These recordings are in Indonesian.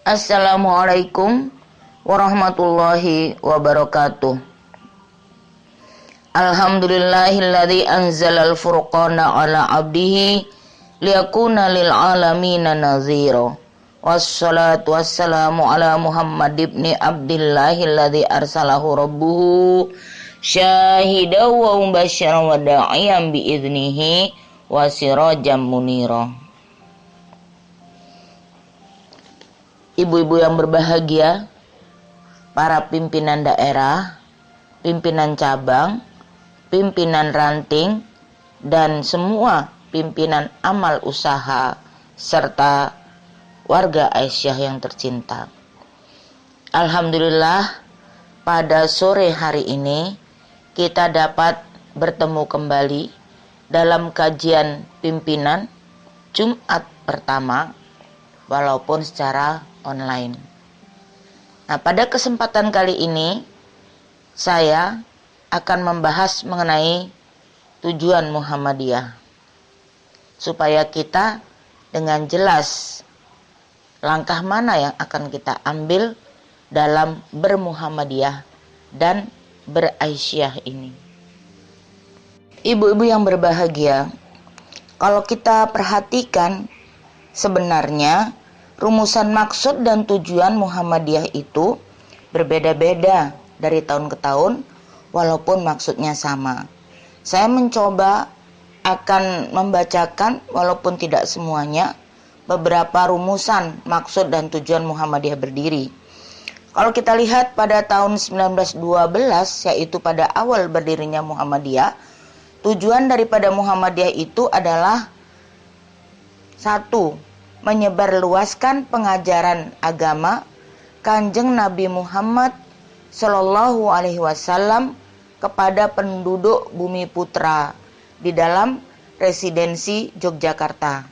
Assalamualaikum warahmatullahi wabarakatuh. Alhamdulillahilladzi anzalal furqana ala abdihi liyakuna lil alamina nazira. Wassalatu wassalamu ala Muhammad ibni Abdillahilladzi arsalahu rabbuhu syahidan wa mubasysyiran wa da'iyan biiznihi wa sirajan munira. Ibu-ibu yang berbahagia, para pimpinan daerah, pimpinan cabang, pimpinan ranting, dan semua pimpinan amal usaha, serta warga Aisyah yang tercinta. Alhamdulillah, pada sore hari ini kita dapat bertemu kembali dalam kajian pimpinan Jumat pertama, walaupun secara online. Nah, pada kesempatan kali ini saya akan membahas mengenai tujuan Muhammadiyah, supaya kita dengan jelas langkah mana yang akan kita ambil dalam bermuhammadiyah dan beraisyah ini. Ibu-ibu yang berbahagia, kalau kita perhatikan, sebenarnya rumusan maksud dan tujuan Muhammadiyah itu berbeda-beda dari tahun ke tahun, walaupun maksudnya sama. Saya mencoba akan membacakan, walaupun tidak semuanya, beberapa rumusan maksud dan tujuan Muhammadiyah berdiri. Kalau kita lihat pada tahun 1912, yaitu pada awal berdirinya Muhammadiyah, tujuan daripada Muhammadiyah itu adalah satu, menyebarluaskan pengajaran agama Kanjeng Nabi Muhammad Sallallahu Alaihi Wasallam kepada penduduk Bumi Putra di dalam residensi Yogyakarta.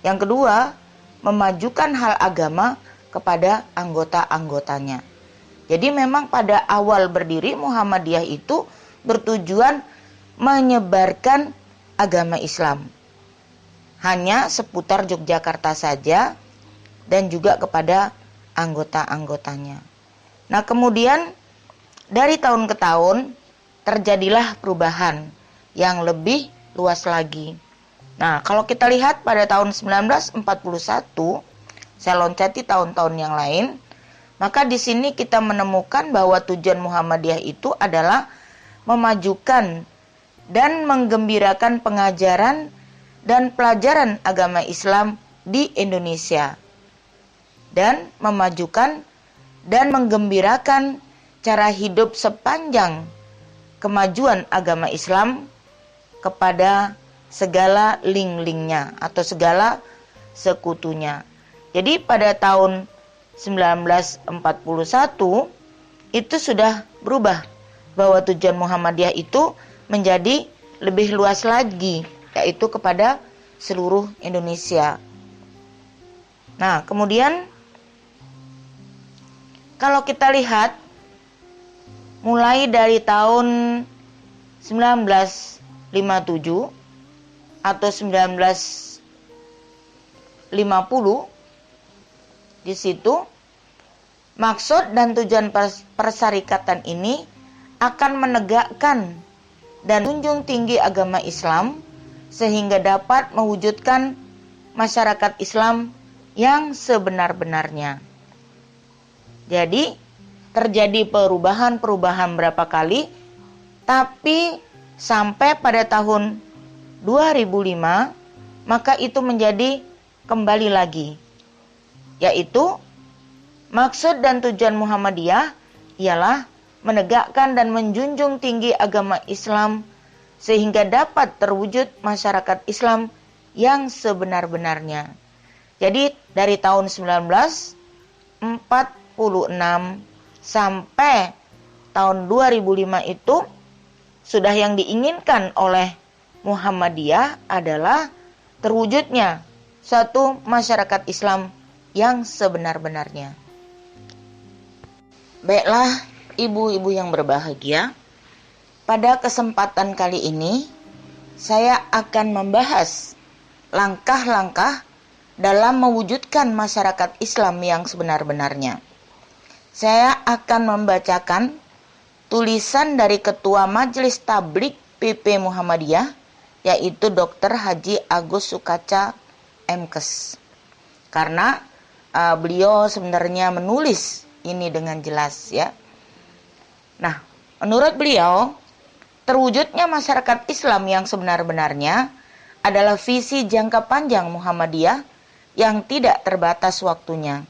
Yang kedua, memajukan hal agama kepada anggota-anggotanya. Jadi memang pada awal berdiri Muhammadiyah itu bertujuan menyebarkan agama Islam. Hanya seputar Yogyakarta saja dan juga kepada anggota-anggotanya. Nah, kemudian dari tahun ke tahun terjadilah perubahan yang lebih luas lagi. Nah, kalau kita lihat pada tahun 1941, saya loncati tahun-tahun yang lain, maka di sini kita menemukan bahwa tujuan Muhammadiyah itu adalah memajukan dan menggembirakan pengajaran dan pelajaran agama Islam di Indonesia, dan memajukan dan menggembirakan cara hidup sepanjang kemajuan agama Islam kepada segala link-linknya atau segala sekutunya. Jadi pada tahun 1941 itu sudah berubah, bahwa tujuan Muhammadiyah itu menjadi lebih luas lagi, yaitu kepada seluruh Indonesia. Nah, kemudian kalau kita lihat mulai dari tahun 1957 atau 1950, di situ maksud dan tujuan persyarikatan ini akan menegakkan dan menjunjung tinggi agama Islam sehingga dapat mewujudkan masyarakat Islam yang sebenar-benarnya. Jadi terjadi perubahan-perubahan berapa kali, tapi sampai pada tahun 2005 maka itu menjadi kembali lagi, yaitu maksud dan tujuan Muhammadiyah ialah menegakkan dan menjunjung tinggi agama Islam sehingga dapat terwujud masyarakat Islam yang sebenar-benarnya. Jadi dari tahun 1946 sampai tahun 2005 itu sudah yang diinginkan oleh Muhammadiyah adalah terwujudnya satu masyarakat Islam yang sebenar-benarnya. Baiklah ibu-ibu yang berbahagia, pada kesempatan kali ini saya akan membahas langkah-langkah dalam mewujudkan masyarakat Islam yang sebenar-benarnya. Saya akan membacakan tulisan dari Ketua Majelis Tabligh PP Muhammadiyah, yaitu Dr. Haji Agus Sukaca MKes. Karena beliau sebenarnya menulis ini dengan jelas ya. Nah, menurut beliau, terwujudnya masyarakat Islam yang sebenar-benarnya adalah visi jangka panjang Muhammadiyah yang tidak terbatas waktunya.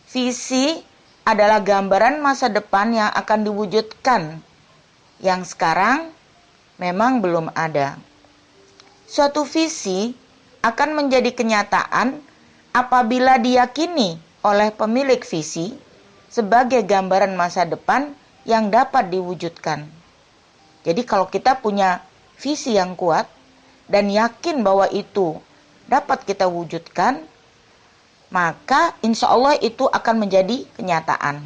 Visi adalah gambaran masa depan yang akan diwujudkan, yang sekarang memang belum ada. Suatu visi akan menjadi kenyataan apabila diyakini oleh pemilik visi sebagai gambaran masa depan yang dapat diwujudkan. Jadi kalau kita punya visi yang kuat dan yakin bahwa itu dapat kita wujudkan, maka insya Allah itu akan menjadi kenyataan.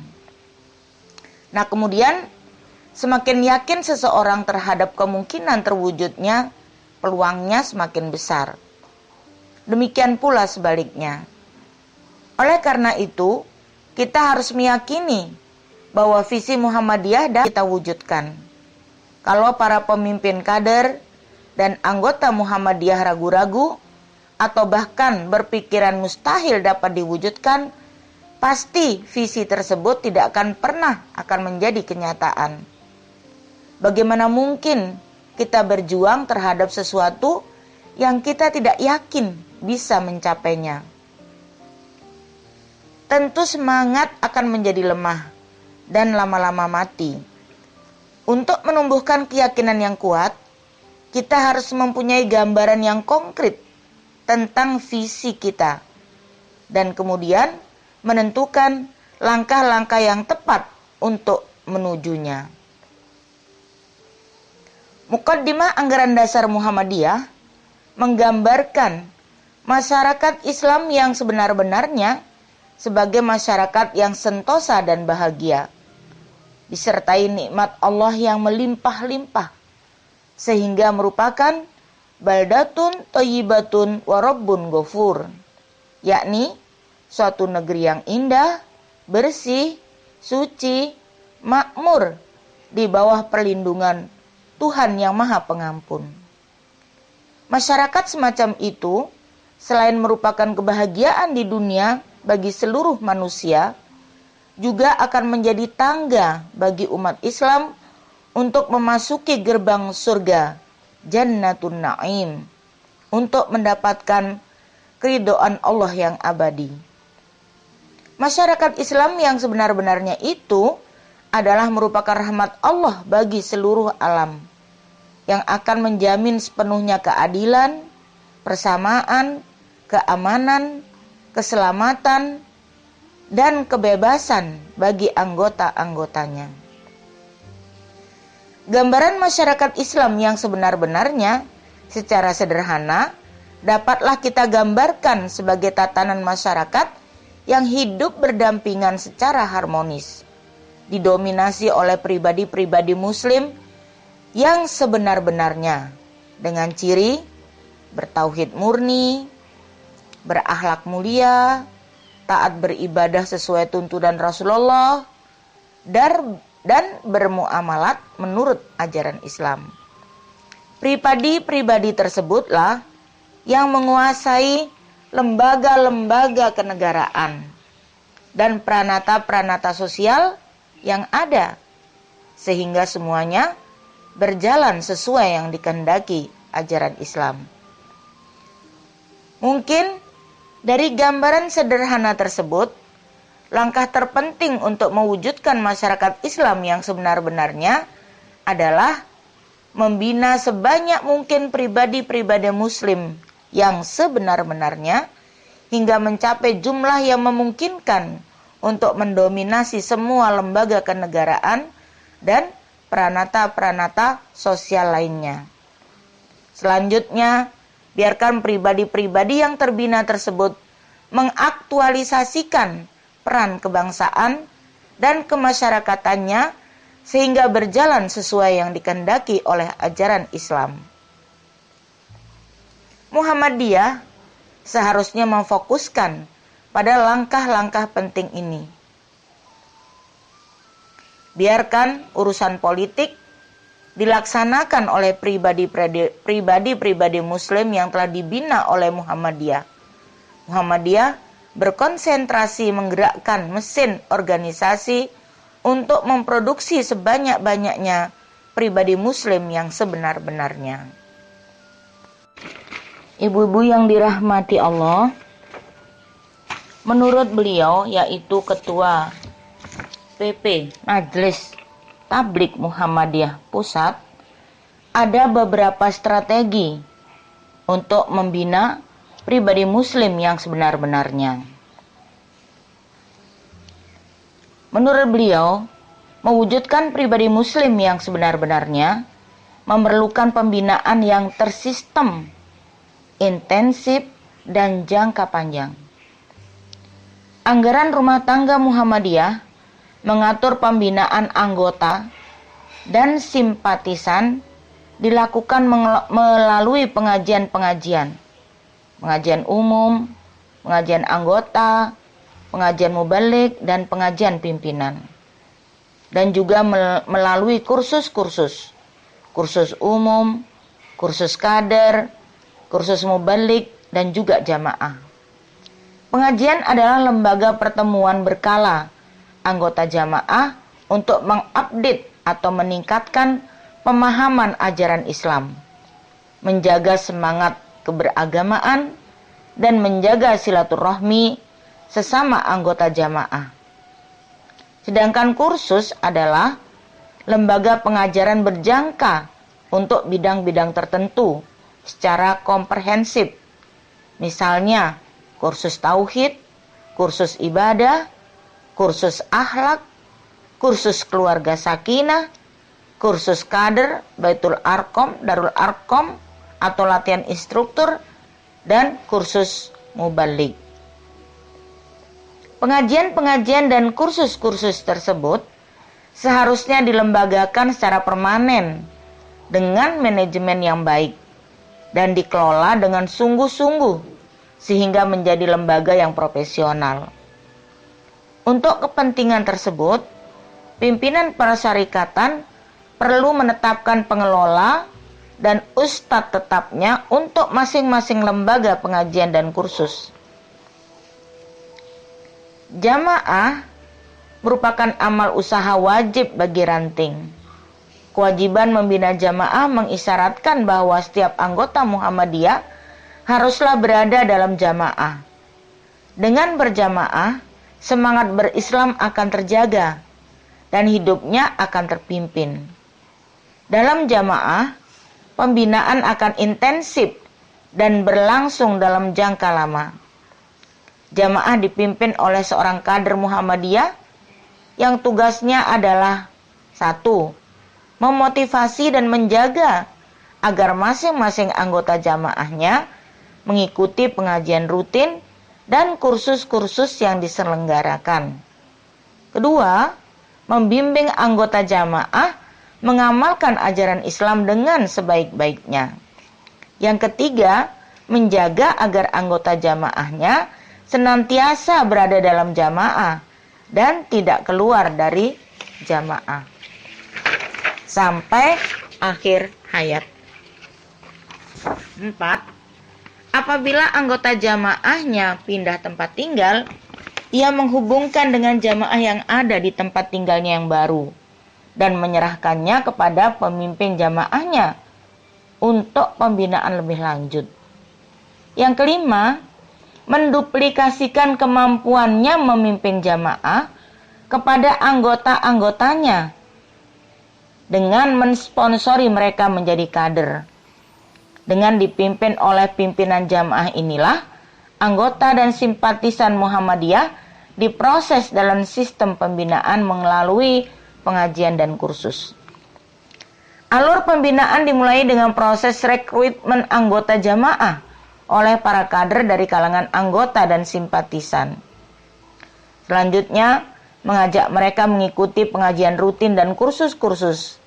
Nah, kemudian semakin yakin seseorang terhadap kemungkinan terwujudnya, peluangnya semakin besar. Demikian pula sebaliknya. Oleh karena itu, kita harus meyakini bahwa visi Muhammadiyah dapat kita wujudkan. Kalau para pemimpin kader dan anggota Muhammadiyah ragu-ragu atau bahkan berpikiran mustahil dapat diwujudkan, pasti visi tersebut tidak akan pernah menjadi kenyataan. Bagaimana mungkin kita berjuang terhadap sesuatu yang kita tidak yakin bisa mencapainya? Tentu semangat akan menjadi lemah dan lama-lama mati. Untuk menumbuhkan keyakinan yang kuat, kita harus mempunyai gambaran yang konkret tentang visi kita, dan kemudian menentukan langkah-langkah yang tepat untuk menujunya. Muqaddimah Anggaran Dasar Muhammadiyah menggambarkan masyarakat Islam yang sebenar-benarnya sebagai masyarakat yang sentosa dan bahagia, disertai nikmat Allah yang melimpah-limpah, sehingga merupakan baldatun thayyibatun wa rabbun ghafur, yakni suatu negeri yang indah, bersih, suci, makmur di bawah perlindungan Tuhan yang Maha Pengampun. Masyarakat semacam itu selain merupakan kebahagiaan di dunia bagi seluruh manusia, juga akan menjadi tangga bagi umat Islam untuk memasuki gerbang surga Jannatun Na'im, untuk mendapatkan keridhaan Allah yang abadi. Masyarakat Islam yang sebenar-benarnya itu adalah merupakan rahmat Allah bagi seluruh alam, yang akan menjamin sepenuhnya keadilan, persamaan, keamanan, keselamatan, dan kebebasan bagi anggota-anggotanya. Gambaran masyarakat Islam yang sebenar-benarnya secara sederhana dapatlah kita gambarkan sebagai tatanan masyarakat yang hidup berdampingan secara harmonis, didominasi oleh pribadi-pribadi muslim yang sebenar-benarnya, dengan ciri bertauhid murni, berakhlak mulia, taat beribadah sesuai tuntunan Rasulullah, dan bermuamalat menurut ajaran Islam. Pribadi-pribadi tersebutlah yang menguasai lembaga-lembaga kenegaraan dan pranata-pranata sosial yang ada, sehingga semuanya berjalan sesuai yang dikehendaki ajaran Islam. Mungkin dari gambaran sederhana tersebut, langkah terpenting untuk mewujudkan masyarakat Islam yang sebenar-benarnya adalah membina sebanyak mungkin pribadi-pribadi muslim yang sebenar-benarnya hingga mencapai jumlah yang memungkinkan untuk mendominasi semua lembaga kenegaraan dan pranata-pranata sosial lainnya. Selanjutnya, biarkan pribadi-pribadi yang terbina tersebut mengaktualisasikan peran kebangsaan dan kemasyarakatannya sehingga berjalan sesuai yang dikehendaki oleh ajaran Islam. Muhammadiyah seharusnya memfokuskan pada langkah-langkah penting ini. Biarkan urusan politik dilaksanakan oleh pribadi-pribadi Muslim yang telah dibina oleh Muhammadiyah. Muhammadiyah berkonsentrasi menggerakkan mesin organisasi untuk memproduksi sebanyak-banyaknya pribadi Muslim yang sebenar-benarnya. Ibu-ibu yang dirahmati Allah, menurut beliau, yaitu Ketua PP Majelis Tabligh Muhammadiyah Pusat, ada beberapa strategi untuk membina pribadi Muslim yang sebenar-benarnya. Menurut beliau, mewujudkan pribadi Muslim yang sebenar-benarnya memerlukan pembinaan yang tersistem, intensif, dan jangka panjang. Anggaran rumah tangga Muhammadiyah mengatur pembinaan anggota dan simpatisan dilakukan melalui pengajian umum, pengajian anggota, pengajian mubalik, dan pengajian pimpinan. Dan juga melalui kursus umum, kursus kader, kursus mubalik, dan juga jamaah. Pengajian adalah lembaga pertemuan berkala anggota jamaah untuk mengupdate atau meningkatkan pemahaman ajaran Islam, menjaga semangat keberagamaan, dan menjaga silaturahmi sesama anggota jamaah. Sedangkan kursus adalah lembaga pengajaran berjangka untuk bidang-bidang tertentu secara komprehensif. Misalnya, kursus tauhid, kursus ibadah, kursus akhlak, kursus keluarga sakinah, kursus kader, Baitul Arqam, Darul Arqam atau latihan instruktur, dan kursus mubalik. Pengajian-pengajian dan kursus-kursus tersebut seharusnya dilembagakan secara permanen dengan manajemen yang baik dan dikelola dengan sungguh-sungguh sehingga menjadi lembaga yang profesional. Untuk kepentingan tersebut, pimpinan persyarikatan perlu menetapkan pengelola dan ustadz tetapnya untuk masing-masing lembaga pengajian dan kursus. Jamaah merupakan amal usaha wajib bagi ranting. Kewajiban membina jamaah mengisyaratkan bahwa setiap anggota Muhammadiyah haruslah berada dalam jamaah. Dengan berjamaah, semangat berislam akan terjaga dan hidupnya akan terpimpin. Dalam jamaah, pembinaan akan intensif dan berlangsung dalam jangka lama. Jamaah dipimpin oleh seorang kader Muhammadiyah yang tugasnya adalah 1. Memotivasi dan menjaga agar masing-masing anggota jamaahnya mengikuti pengajian rutin dan kursus-kursus yang diselenggarakan. 2. Membimbing anggota jamaah mengamalkan ajaran Islam dengan sebaik-baiknya. Yang 3. Menjaga agar anggota jamaahnya senantiasa berada dalam jamaah dan tidak keluar dari jamaah sampai akhir hayat. 4. Apabila anggota jamaahnya pindah tempat tinggal, ia menghubungkan dengan jamaah yang ada di tempat tinggalnya yang baru dan menyerahkannya kepada pemimpin jamaahnya untuk pembinaan lebih lanjut. Yang 5, menduplikasikan kemampuannya memimpin jamaah kepada anggota-anggotanya dengan mensponsori mereka menjadi kader. Dengan dipimpin oleh pimpinan jamaah inilah, anggota dan simpatisan Muhammadiyah diproses dalam sistem pembinaan melalui pengajian dan kursus. Alur pembinaan dimulai dengan proses rekrutmen anggota jamaah oleh para kader dari kalangan anggota dan simpatisan. Selanjutnya, mengajak mereka mengikuti pengajian rutin dan kursus-kursus,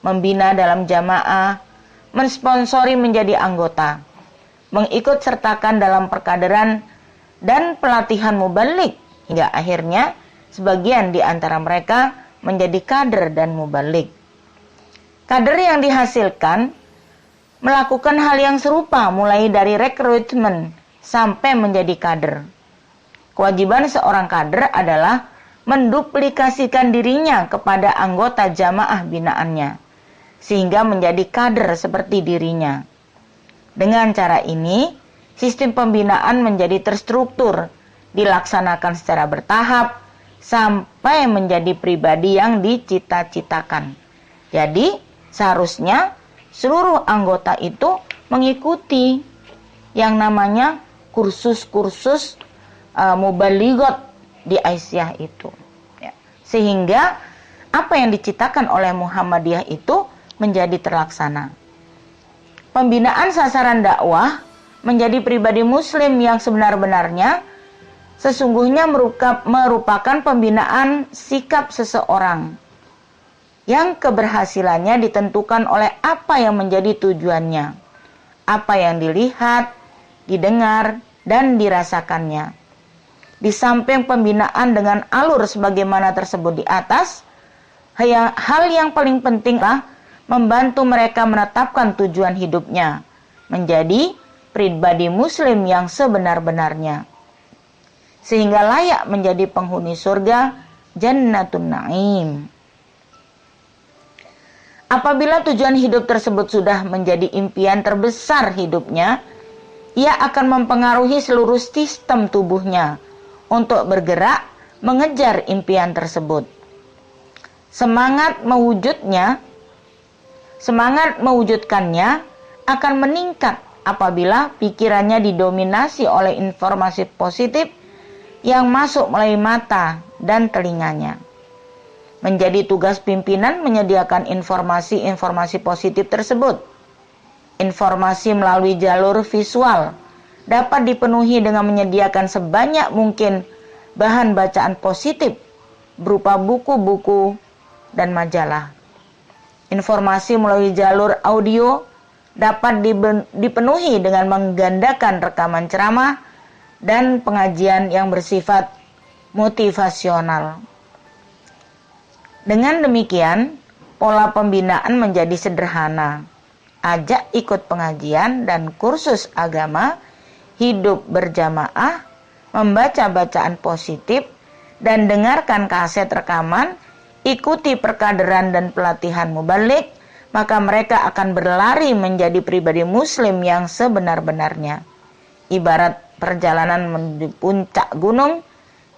membina dalam jamaah, mensponsori menjadi anggota, mengikut sertakan dalam perkaderan dan pelatihan mubalik, hingga akhirnya sebagian di antara mereka menjadi kader dan mubalik. Kader yang dihasilkan melakukan hal yang serupa mulai dari rekrutmen sampai menjadi kader. Kewajiban seorang kader adalah menduplikasikan dirinya kepada anggota jamaah binaannya, sehingga menjadi kader seperti dirinya. Dengan cara ini, sistem pembinaan menjadi terstruktur, dilaksanakan secara bertahap, sampai menjadi pribadi yang dicita-citakan. Jadi, seharusnya seluruh anggota itu mengikuti yang namanya kursus-kursus mubalighot di Aisyah itu, ya. Sehingga apa yang diciptakan oleh Muhammadiyah itu menjadi terlaksana. Pembinaan sasaran dakwah menjadi pribadi muslim yang sebenar-benarnya sesungguhnya merupakan pembinaan sikap seseorang yang keberhasilannya ditentukan oleh apa yang menjadi tujuannya, apa yang dilihat, didengar, dan dirasakannya. Di samping pembinaan dengan alur sebagaimana tersebut di atas, hal yang paling penting adalah membantu mereka menetapkan tujuan hidupnya menjadi pribadi muslim yang sebenar-benarnya, sehingga layak menjadi penghuni surga Jannatun Naim. Apabila tujuan hidup tersebut sudah menjadi impian terbesar hidupnya, ia akan mempengaruhi seluruh sistem tubuhnya untuk bergerak mengejar impian tersebut. Semangat mewujudkannya akan meningkat apabila pikirannya didominasi oleh informasi positif yang masuk melalui mata dan telinganya. Menjadi tugas pimpinan menyediakan informasi-informasi positif tersebut. Informasi melalui jalur visual dapat dipenuhi dengan menyediakan sebanyak mungkin bahan bacaan positif berupa buku-buku dan majalah. Informasi melalui jalur audio dapat dipenuhi dengan menggandakan rekaman ceramah dan pengajian yang bersifat motivasional. Dengan demikian, pola pembinaan menjadi sederhana. Ajak ikut pengajian dan kursus agama, hidup berjamaah, membaca bacaan positif, dan dengarkan kaset rekaman, ikuti perkaderan dan pelatihan mubalik, maka mereka akan berlari menjadi pribadi muslim yang sebenar-benarnya. Ibarat perjalanan menuju puncak gunung,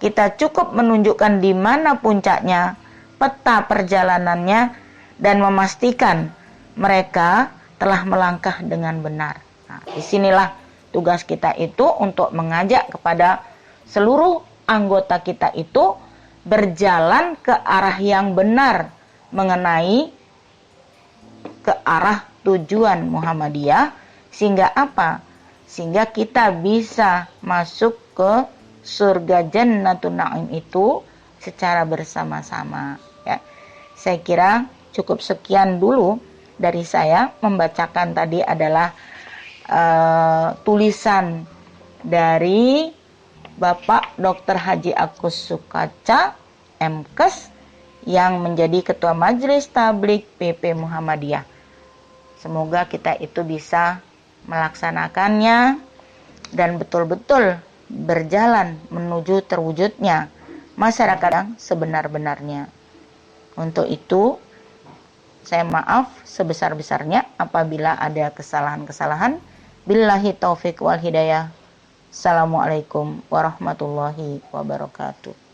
kita cukup menunjukkan di mana puncaknya, peta perjalanannya, dan memastikan mereka telah melangkah dengan benar. Nah, disinilah tugas kita itu untuk mengajak kepada seluruh anggota kita itu berjalan ke arah yang benar mengenai ke arah tujuan Muhammadiyah, sehingga apa? Sehingga kita bisa masuk ke surga Jannatun Naim itu secara bersama-sama, ya. Saya kira cukup sekian dulu dari saya. Membacakan tadi adalah tulisan dari Bapak Dr. Haji Agus Sukaca, MKes, yang menjadi Ketua Majelis Tabligh PP Muhammadiyah. Semoga kita itu bisa melaksanakannya dan betul-betul berjalan menuju terwujudnya masyarakat yang sebenar-benarnya. Untuk itu, saya maaf sebesar-besarnya apabila ada kesalahan-kesalahan. Billahi taufik wal hidayah. Assalamualaikum warahmatullahi wabarakatuh.